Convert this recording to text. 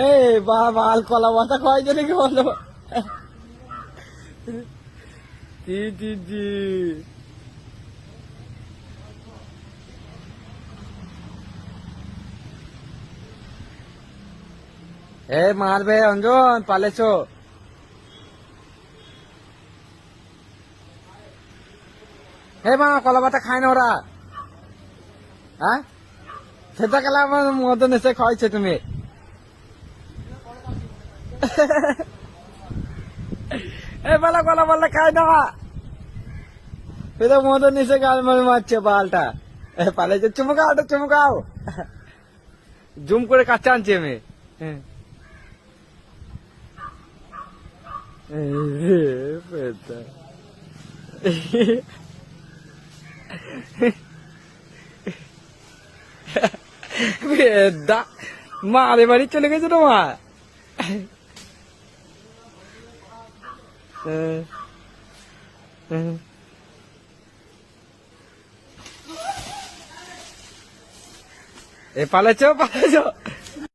এই বা বাল কলা পাতা খাওয়াই জন্য কি বলো জি জি জি এ মারবে অঞ্জন পালেছো হে মা কলা পাতা খায় না ওরা হ্যাঁ সেটা গেলে আমার মদন এসে খাওয়াইছে তুমি এ বেলা কলা বললে খায় না সেটা মদন এসে গাল মারে মারছে বালটা পালেছে চুমুকাও ওটা চুমুকাও জুম করে কাছে আনছি আমি মারে বাড়ি চলে গেছে তো মা এ পালেছো পালেছো